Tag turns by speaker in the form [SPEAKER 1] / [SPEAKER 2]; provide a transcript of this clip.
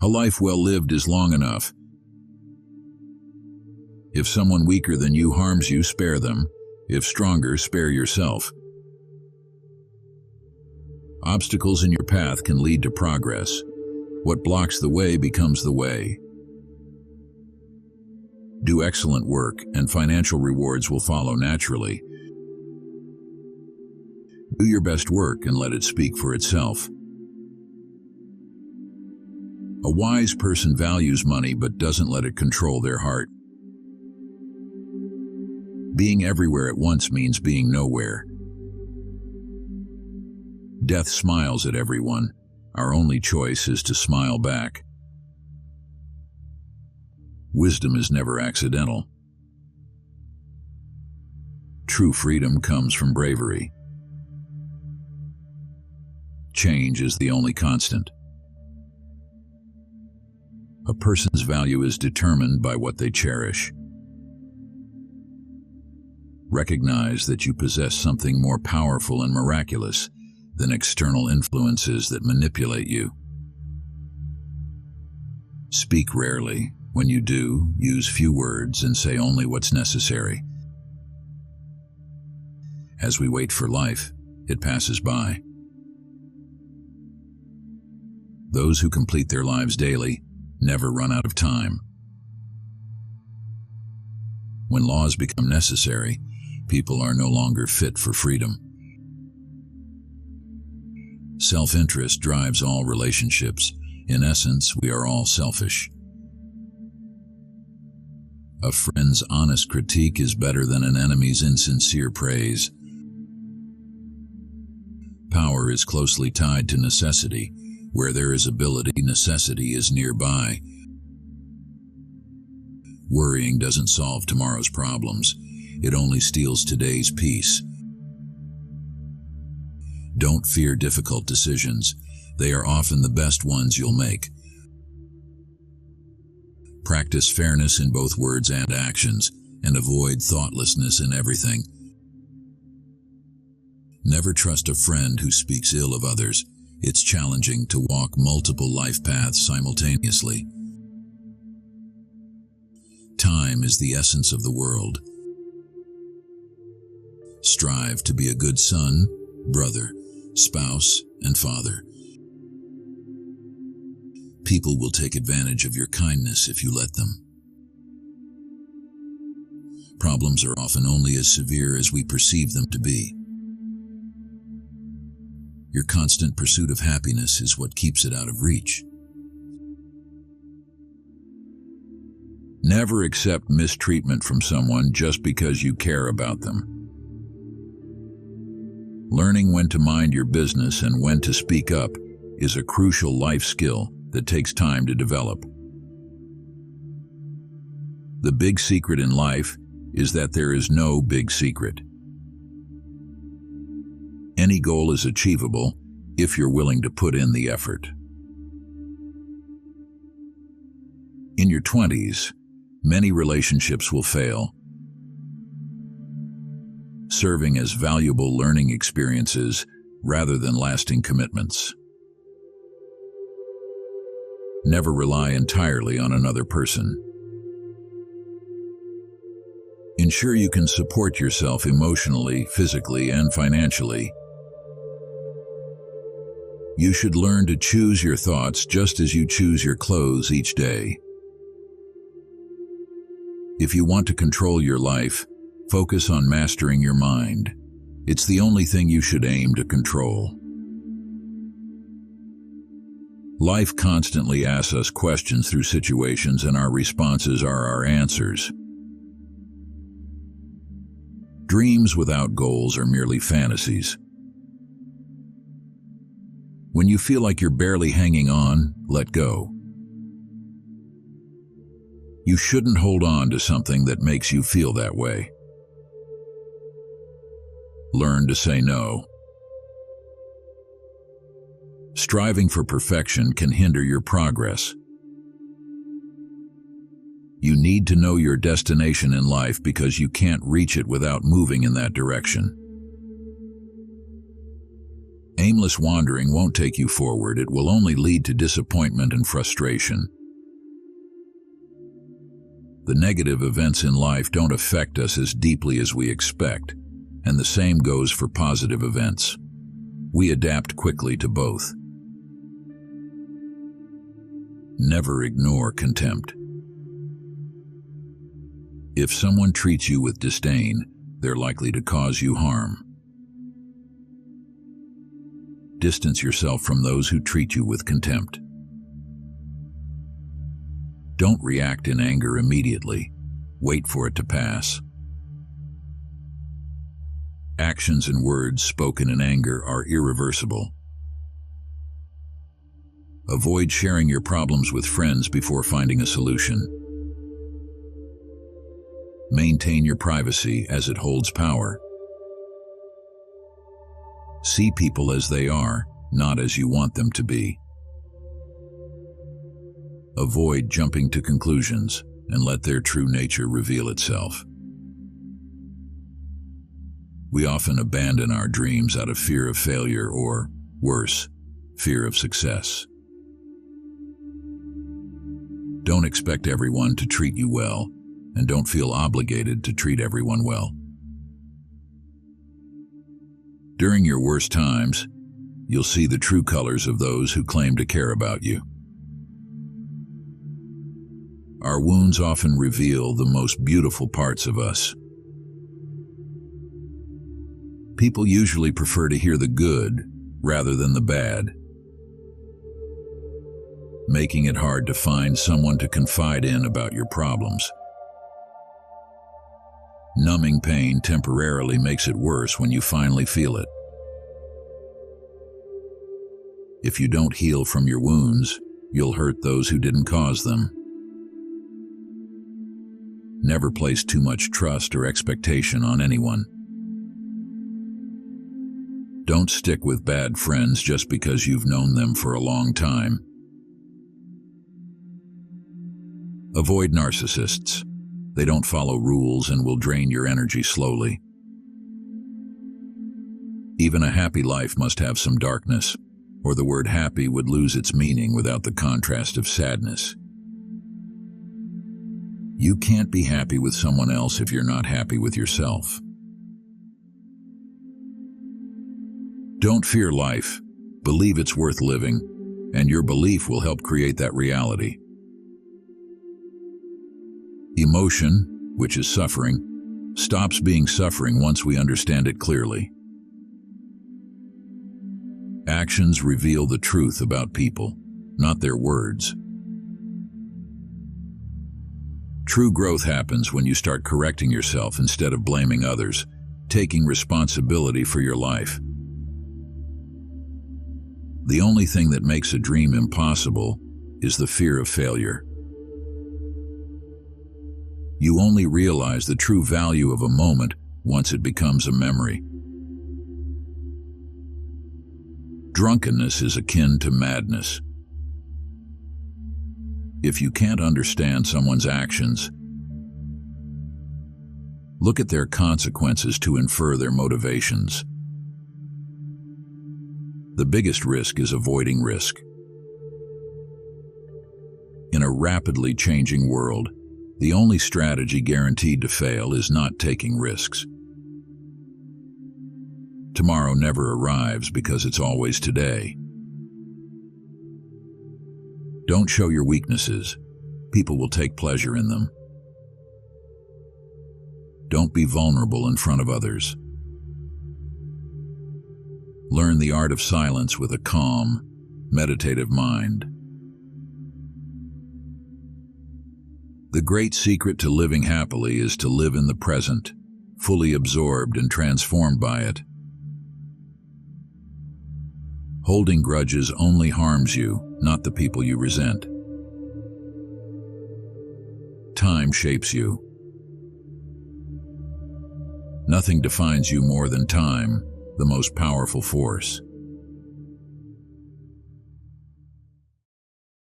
[SPEAKER 1] A life well lived is long enough. If someone weaker than you harms you, spare them. If stronger, spare yourself. Obstacles in your path can lead to progress. What blocks the way becomes the way. Do excellent work, and financial rewards will follow naturally. Do your best work and let it speak for itself. A wise person values money but doesn't let it control their heart. Being everywhere at once means being nowhere. Death smiles at everyone. Our only choice is to smile back. Wisdom is never accidental. True freedom comes from bravery. Change is the only constant. A person's value is determined by what they cherish. Recognize that you possess something more powerful and miraculous than external influences that manipulate you. Speak rarely. When you do, use few words and say only what's necessary. As we wait for life, it passes by. Those who complete their lives daily never run out of time. When laws become necessary, people are no longer fit for freedom. Self-interest drives all relationships. In essence, we are all selfish. A friend's honest critique is better than an enemy's insincere praise. Power is closely tied to necessity. Where there is ability, necessity is nearby. Worrying doesn't solve tomorrow's problems. It only steals today's peace. Don't fear difficult decisions. They are often the best ones you'll make. Practice fairness in both words and actions, and avoid thoughtlessness in everything. Never trust a friend who speaks ill of others. It's challenging to walk multiple life paths simultaneously. Time is the essence of the world. Strive to be a good son, brother, spouse, and father. People will take advantage of your kindness if you let them. Problems are often only as severe as we perceive them to be. Your constant pursuit of happiness is what keeps it out of reach. Never accept mistreatment from someone just because you care about them. Learning when to mind your business and when to speak up is a crucial life skill that takes time to develop. The big secret in life is that there is no big secret. Any goal is achievable if you're willing to put in the effort. In your 20s, many relationships will fail, serving as valuable learning experiences rather than lasting commitments. Never rely entirely on another person. Ensure you can support yourself emotionally, physically, and financially. You should learn to choose your thoughts just as you choose your clothes each day. If you want to control your life, focus on mastering your mind. It's the only thing you should aim to control. Life constantly asks us questions through situations, and our responses are our answers. Dreams without goals are merely fantasies. When you feel like you're barely hanging on, let go. You shouldn't hold on to something that makes you feel that way. Learn to say no. Striving for perfection can hinder your progress. You need to know your destination in life because you can't reach it without moving in that direction. Aimless wandering won't take you forward. It will only lead to disappointment and frustration. The negative events in life don't affect us as deeply as we expect, and the same goes for positive events. We adapt quickly to both. Never ignore contempt. If someone treats you with disdain, they're likely to cause you harm. Distance yourself from those who treat you with contempt. Don't react in anger immediately. Wait for it to pass. Actions and words spoken in anger are irreversible. Avoid sharing your problems with friends before finding a solution. Maintain your privacy as it holds power. See people as they are, not as you want them to be. Avoid jumping to conclusions and let their true nature reveal itself. We often abandon our dreams out of fear of failure or, worse, fear of success. Don't expect everyone to treat you well, and don't feel obligated to treat everyone well. During your worst times, you'll see the true colors of those who claim to care about you. Our wounds often reveal the most beautiful parts of us. People usually prefer to hear the good rather than the bad, making it hard to find someone to confide in about your problems. Numbing pain temporarily makes it worse when you finally feel it. If you don't heal from your wounds, you'll hurt those who didn't cause them. Never place too much trust or expectation on anyone. Don't stick with bad friends just because you've known them for a long time. Avoid narcissists. They don't follow rules and will drain your energy slowly. Even a happy life must have some darkness, or the word happy would lose its meaning without the contrast of sadness. You can't be happy with someone else if you're not happy with yourself. Don't fear life. Believe it's worth living, and your belief will help create that reality. Emotion, which is suffering, stops being suffering once we understand it clearly. Actions reveal the truth about people, not their words. True growth happens when you start correcting yourself instead of blaming others, taking responsibility for your life. The only thing that makes a dream impossible is the fear of failure. You only realize the true value of a moment once it becomes a memory. Drunkenness is akin to madness. If you can't understand someone's actions, look at their consequences to infer their motivations. The biggest risk is avoiding risk. In a rapidly changing world, the only strategy guaranteed to fail is not taking risks. Tomorrow never arrives because it's always today. Don't show your weaknesses. People will take pleasure in them. Don't be vulnerable in front of others. Learn the art of silence with a calm, meditative mind. The great secret to living happily is to live in the present, fully absorbed and transformed by it. Holding grudges only harms you, not the people you resent. Time shapes you. Nothing defines you more than time, the most powerful force.